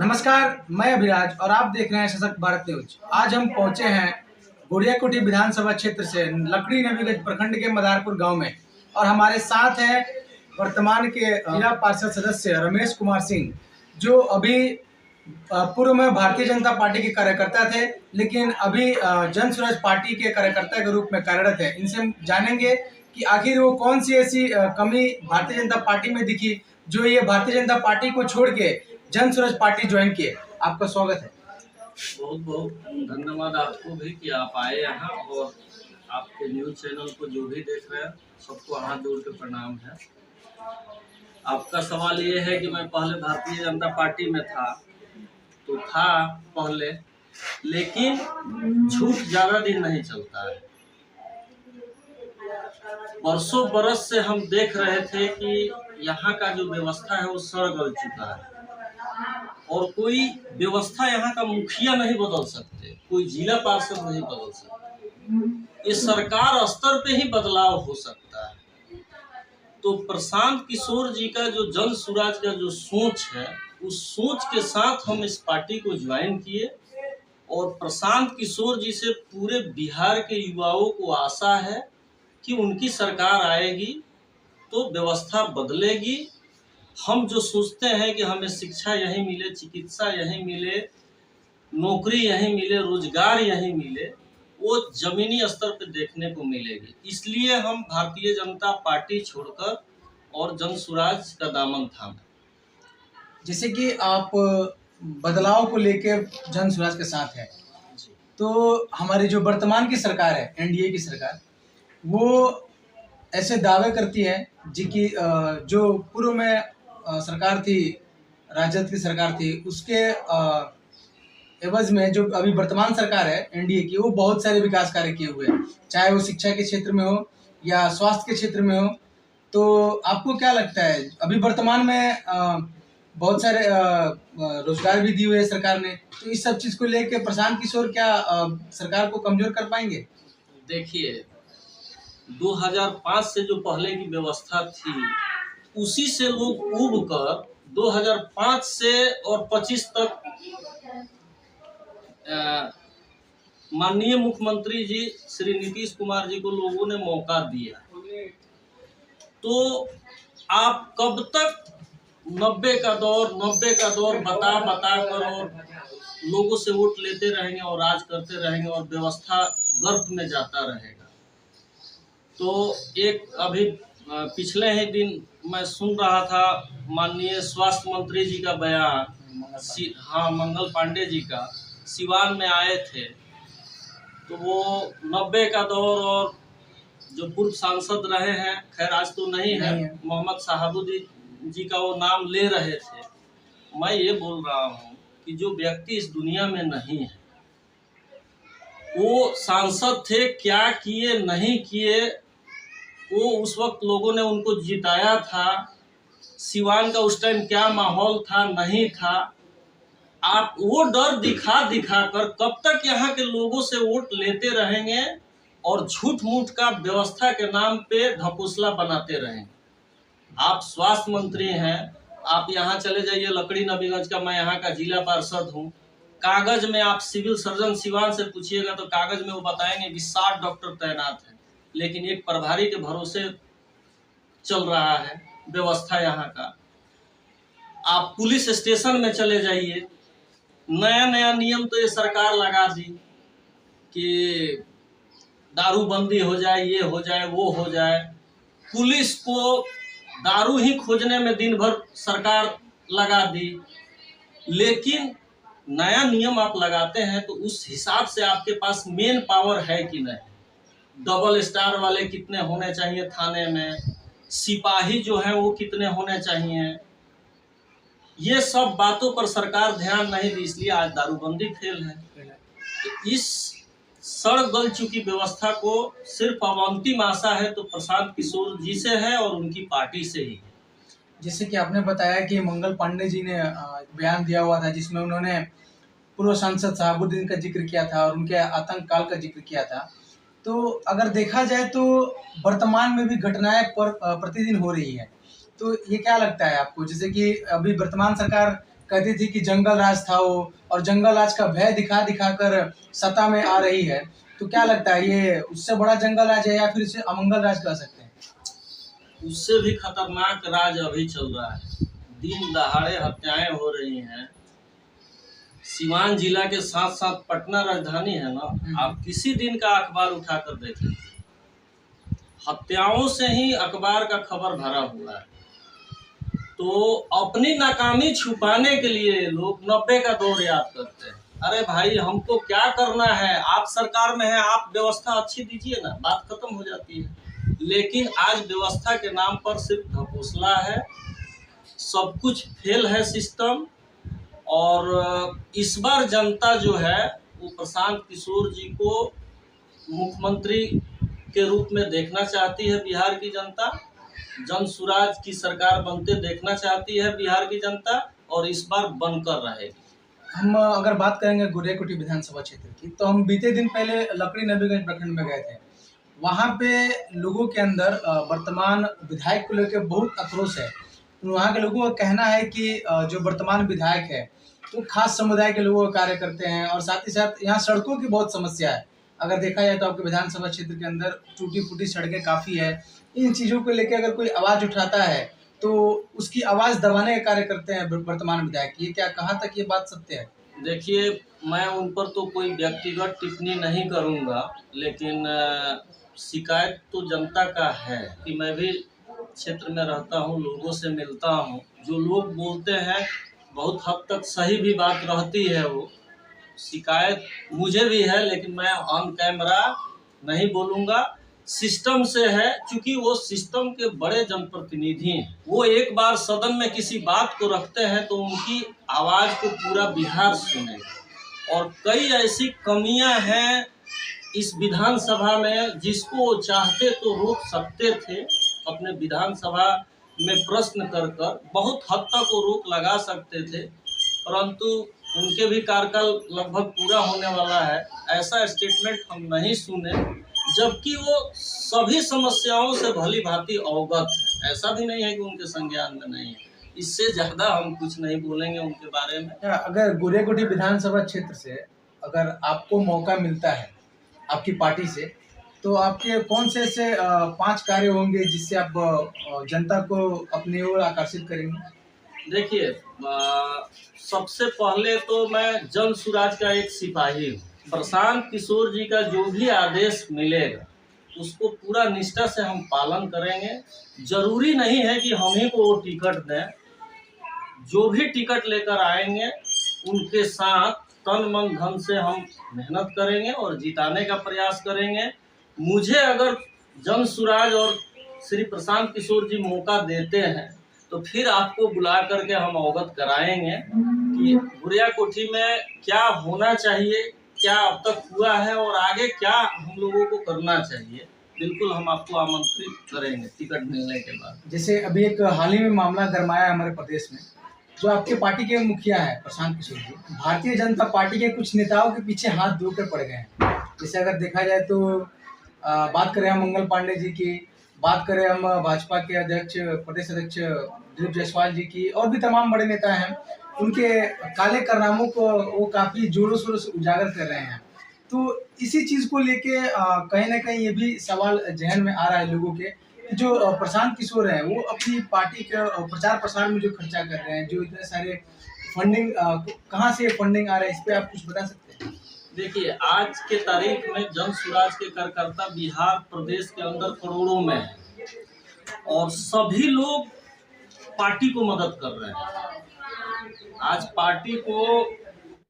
नमस्कार, मैं अभिराज और आप देख रहे हैं सशक्त भारत न्यूज। आज हम पहुंचे हैं गुड़ियाकोठी विधानसभा क्षेत्र से लकड़ी नवीगंज प्रखंड के मदारपुर गांव में और हमारे साथ है वर्तमान के जिला पार्षद सदस्य रमेश कुमार सिंह, जो अभी पूर्व में भारतीय जनता पार्टी के कार्यकर्ता थे, लेकिन अभी जन स्वराज पार्टी के कार्यकर्ता के रूप में कार्यरत है। इनसे हम जानेंगे कि आखिर वो कौन सी ऐसी कमी भारतीय जनता पार्टी में दिखी जो ये भारतीय जनता पार्टी को छोड़ के जन स्वराज पार्टी ज्वाइन किए। आपका स्वागत है। बहुत बहुत धन्यवाद आपको भी कि आप आए यहाँ, और आपके न्यूज चैनल को जो भी देख रहे हैं सबको हाथ जोड़ के प्रणाम है। आपका सवाल ये है कि मैं पहले भारतीय जनता पार्टी में था, तो था पहले, लेकिन झूठ ज़्यादा दिन नहीं चलता है। बरसों बरस से हम देख रहे थे कि यहाँ का जो व्यवस्था है वो सड़ गल चुका है, और कोई व्यवस्था यहाँ का मुखिया नहीं बदल सकते, कोई जिला पार्षद नहीं बदल सकते। ये सरकार स्तर पे ही बदलाव हो सकता है। तो प्रशांत किशोर जी का जो जन स्वराज का जो सोच है, उस सोच के साथ हम इस पार्टी को ज्वाइन किए, और प्रशांत किशोर जी से पूरे बिहार के युवाओं को आशा है कि उनकी सरकार आएगी तो व्यवस्था बदलेगी। हम जो सोचते हैं कि हमें शिक्षा यहीं मिले, चिकित्सा यहीं मिले, नौकरी यहीं मिले, रोजगार यहीं मिले, वो जमीनी स्तर पर देखने को मिलेगी। इसलिए हम भारतीय जनता पार्टी छोड़कर और जन स्वराज का दामन थामे। जैसे कि आप बदलाव को लेकर जन स्वराज के साथ है, तो हमारी जो वर्तमान की सरकार है, एनडीए की सरकार, वो ऐसे दावे करती है जी कि जो पूर्व में सरकार थी, राजद की सरकार थी, उसके एवज में जो अभी वर्तमान सरकार है एनडीए की, वो बहुत सारे विकास कार्य किए हुए हैं, चाहे वो शिक्षा के क्षेत्र में हो या स्वास्थ्य के क्षेत्र में हो। तो आपको क्या लगता है, अभी वर्तमान में बहुत सारे रोजगार भी दिए हुए हैं सरकार ने, तो इस सब चीज को लेकर प्रशांत किशोर क्या सरकार को कमजोर कर पाएंगे? देखिए, 2005 से जो पहले की व्यवस्था थी, उसी से लोग उब कर 2005 से और 25 तक माननीय मुख्यमंत्री जी श्री नीतीश कुमार जी को लोगों ने मौका दिया। तो आप कब तक 90 का दौर बता कर और लोगों से वोट लेते रहेंगे और राज करते रहेंगे और व्यवस्था गर्त में जाता रहेगा। तो एक अभी पिछले ही दिन मैं सुन रहा था माननीय स्वास्थ्य मंत्री जी का बयान, हाँ, मंगल पांडे जी का, सिवान में आए थे, तो वो 90 का दौर और जो पूर्व सांसद रहे हैं, खैर आज तो नहीं है, मोहम्मद साहबुद्दीन जी का वो नाम ले रहे थे। मैं ये बोल रहा हूँ कि जो व्यक्ति इस दुनिया में नहीं है, वो सांसद थे, क्या किए नहीं किए, वो उस वक्त लोगों ने उनको जिताया था। सिवान का उस टाइम क्या माहौल था, नहीं था। आप वो डर दिखा कर कब तक यहाँ के लोगों से वोट लेते रहेंगे और झूठ मूठ का व्यवस्था के नाम पे ढकोसला बनाते रहेंगे। आप स्वास्थ्य मंत्री हैं, आप यहाँ चले जाइए लकड़ी नवीगंज का, मैं यहाँ का जिला पार्षद हूँ। कागज में आप सिविल सर्जन सिवान से पूछिएगा तो कागज में वो बताएंगे कि 60 डॉक्टर तैनात हैं, लेकिन एक प्रभारी के भरोसे चल रहा है व्यवस्था यहाँ का। आप पुलिस स्टेशन में चले जाइए, नया नया नियम तो ये सरकार लगा दी कि दारूबंदी हो जाए, ये हो जाए, वो हो जाए। पुलिस को दारू ही खोजने में दिन भर सरकार लगा दी, लेकिन नया नियम आप लगाते हैं तो उस हिसाब से आपके पास मेन पावर है कि नहीं। डबल स्टार वाले कितने होने चाहिए थाने में, सिपाही जो है वो कितने होने चाहिए, ये सब बातों पर सरकार ध्यान नहीं दी, इसलिए आज दारूबंदी फेल है। तो इस सड़ गल चुकी व्यवस्था को सिर्फ अब अंतिम आशा है तो प्रशांत किशोर जी से है और उनकी पार्टी से ही। जैसे कि आपने बताया कि मंगल पांडे जी ने बयान दिया हुआ था, जिसमें उन्होंने पूर्व सांसद साहबुद्दीन का जिक्र किया था और उनके आतंक काल का जिक्र किया था। तो अगर देखा जाए तो वर्तमान में भी घटनाएं प्रतिदिन हो रही है, तो ये क्या लगता है आपको, जैसे कि अभी वर्तमान सरकार कहती थी कि जंगल राज था वो, और जंगल राज का भय दिखा दिखा कर सत्ता में आ रही है। तो क्या लगता है, ये उससे बड़ा जंगल राज है या फिर इसे अमंगल राज कह सकते हैं? उससे भी खतरनाक राज अभी चल रहा है। दिन दहाड़े हत्याएं हो रही हैं। सिवान जिला के साथ साथ पटना राजधानी है ना, आप किसी दिन का अखबार उठाकर देखें, हत्याओं से ही अखबार का खबर भरा हुआ है। तो अपनी नाकामी छुपाने के लिए लोग 90 का दौर याद करते हैं। अरे भाई, हमको क्या करना है, आप सरकार में है, आप व्यवस्था अच्छी दीजिए ना, बात खत्म हो जाती है। लेकिन आज व्यवस्था के नाम पर सिर्फ ढकोसला है, सब कुछ फेल है सिस्टम। और इस बार जनता जो है वो प्रशांत किशोर जी को मुख्यमंत्री के रूप में देखना चाहती है। बिहार की जनता जन सुराज की सरकार बनते देखना चाहती है बिहार की जनता, और इस बार बनकर रहेगी। हम अगर बात करेंगे गुरेकुटी विधानसभा क्षेत्र की, तो हम बीते दिन पहले लकड़ी नबीगंज प्रखंड में गए थे। वहाँ पे लोगों के अंदर वर्तमान विधायक को लेकर बहुत आक्रोश है। वहाँ के लोगों का कहना है कि जो वर्तमान विधायक है वो खास समुदाय के लोगों का कार्य करते हैं, और साथ ही साथ यहाँ सड़कों की बहुत समस्या है। अगर देखा जाए तो आपके विधानसभा क्षेत्र के अंदर टूटी फूटी सड़कें काफ़ी है। इन चीज़ों को लेकर अगर कोई आवाज़ उठाता है तो उसकी आवाज़ दबाने का कार्य करते हैं वर्तमान विधायक। ये क्या, कहाँ तक ये बात सत्य है? देखिए, मैं उन पर तो कोई व्यक्तिगत टिप्पणी नहीं करूंगा, लेकिन शिकायत तो जनता का है कि मैं भी क्षेत्र में रहता हूं, लोगों से मिलता हूं। जो लोग बोलते हैं बहुत हद तक सही भी बात रहती है। वो शिकायत मुझे भी है, लेकिन मैं ऑन कैमरा नहीं बोलूँगा। सिस्टम से है, क्योंकि वो सिस्टम के बड़े जनप्रतिनिधि हैं। वो एक बार सदन में किसी बात को रखते हैं तो उनकी आवाज़ को पूरा बिहार सुनेगा। और कई ऐसी कमियां हैं इस विधानसभा में जिसको वो चाहते तो रोक सकते थे। अपने विधानसभा में प्रश्न कर कर बहुत हद तक वो रोक लगा सकते थे, परंतु उनके भी कार्यकाल लगभग पूरा होने वाला है, ऐसा स्टेटमेंट हम नहीं सुने, जबकि वो सभी समस्याओं से भली भांति अवगत है। ऐसा भी नहीं है कि उनके संज्ञान में नहीं है। इससे ज़्यादा हम कुछ नहीं बोलेंगे उनके बारे में। अगर गुरेकुटी विधानसभा क्षेत्र से अगर आपको मौका मिलता है आपकी पार्टी से, तो आपके कौन से ऐसे 5 कार्य होंगे जिससे आप जनता को अपनी ओर आकर्षित करेंगे? देखिए, सबसे पहले तो मैं जन सुराज का एक सिपाही हूँ। प्रशांत किशोर जी का जो भी आदेश मिलेगा उसको पूरा निष्ठा से हम पालन करेंगे। जरूरी नहीं है कि हम ही को वो टिकट दें, जो भी टिकट लेकर आएंगे उनके साथ तन मन धन से हम मेहनत करेंगे और जिताने का प्रयास करेंगे। मुझे अगर जन सुराज और श्री प्रशांत किशोर जी मौका देते हैं तो फिर आपको बुला करके हम अवगत कराएंगे कि गुरियाकोठी में क्या होना चाहिए, क्या अब तक हुआ है और आगे क्या हम लोगों को करना चाहिए। बिल्कुल हम आपको आमंत्रित करेंगे टिकट मिलने के बाद। जैसे अभी एक हाल ही में मामला गरमाया है हमारे प्रदेश में, जो आपके पार्टी के मुखिया है प्रशांत किशोर जी, भारतीय जनता पार्टी के कुछ नेताओं के पीछे हाथ धोकर पड़ गए हैं। जैसे अगर देखा जाए तो बात करें हम मंगल पांडे जी की, बात करें हम भाजपा के अध्यक्ष प्रदेश अध्यक्ष दिलीप जायसवाल जी की, और भी तमाम बड़े नेता हैं, उनके काले कारनामों को वो काफ़ी जोरों शोरों से उजागर कर रहे हैं। तो इसी चीज़ को लेके कहीं ना कहीं ये भी सवाल जहन में आ रहा है लोगों के कि जो प्रशांत किशोर हैं वो अपनी पार्टी के प्रचार प्रसार में जो खर्चा कर रहे हैं, जो इतने सारे फंडिंग, कहाँ से फंडिंग आ रहा है, इस पे आप कुछ बता सकते हैं? देखिए, आज के तारीख में जन सुराज के कार्यकर्ता बिहार प्रदेश के अंदर करोड़ों में है और सभी लोग पार्टी को मदद कर रहे हैं। आज पार्टी को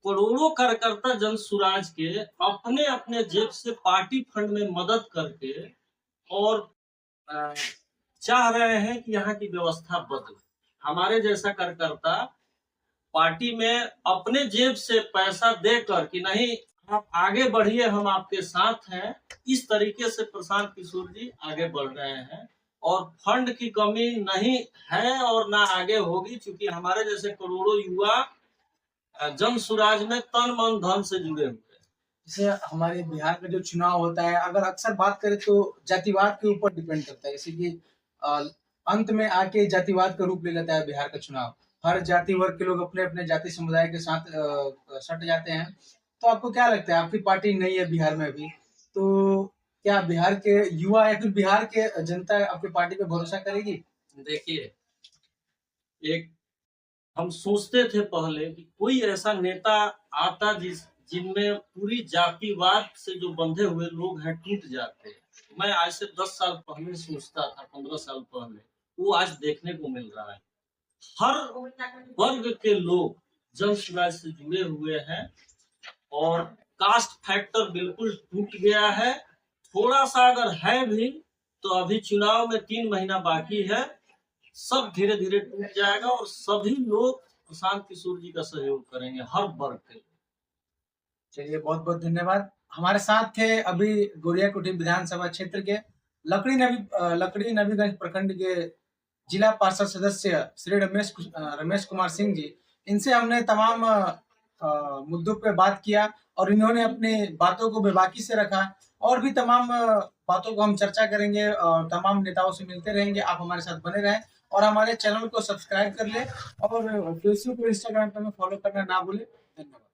करोड़ों कार्यकर्ता जन सुराज के अपने अपने जेब से पार्टी फंड में मदद करके और चाह रहे हैं कि यहाँ की व्यवस्था बदले। हमारे जैसा कार्यकर्ता पार्टी में अपने जेब से पैसा देकर कि नहीं आप आगे बढ़िए, हम आपके साथ हैं, इस तरीके से प्रशांत किशोर जी आगे बढ़ रहे हैं। और फंड की कमी नहीं है और ना आगे होगी, क्योंकि हमारे जैसे करोड़ों युवा जन सुराज में तन मन धन से जुड़े हुए हैं। जैसे हमारे बिहार का जो चुनाव होता है, अगर अक्सर बात करें तो जातिवाद के ऊपर डिपेंड करता है। जैसे कि अंत में आके जातिवाद का रूप ले लेता है बिहार का चुनाव। हर जाति वर्ग के लोग अपने अपने जाति समुदाय के साथ सट जाते हैं। तो आपको क्या लगता है, आपकी पार्टी नहीं है बिहार में अभी, तो क्या बिहार के युवा या फिर बिहार के जनता आपकी पार्टी पे भरोसा करेगी? देखिए, एक हम सोचते थे पहले कि कोई ऐसा नेता आता जिनमें पूरी जातिवाद से जो बंधे हुए लोग हैं टूट जाते। मैं आज से 10 साल पहले सोचता था, 15 साल पहले, वो आज देखने को मिल रहा है। हर वर्ग के लोग जन सुराज से जुड़े हुए हैं और कास्ट फैक्टर बिल्कुल टूट गया है। थोड़ा सा अगर है भी तो अभी चुनाव में 3 महीना बाकी है, सब धीरे धीरे टूट जाएगा और सभी लोग प्रशांत किशोर जी का सहयोग करेंगे, हर वर्ग के। चलिए, बहुत बहुत धन्यवाद। हमारे साथ थे अभी गोरियाकुटी विधानसभा क्षेत्र के लकड़ी नबीगंज प्रखंड के जिला पार्षद सदस्य श्री रमेश कुमार सिंह जी। इनसे हमने तमाम मुद्दों पे बात किया और इन्होंने अपनी बातों को बेबाकी से रखा। और भी तमाम बातों को हम चर्चा करेंगे और तमाम नेताओं से मिलते रहेंगे। आप हमारे साथ बने रहें और हमारे चैनल को सब्सक्राइब कर ले और फेसबुक और इंस्टाग्राम पे हमें फॉलो करना ना भूलें। धन्यवाद।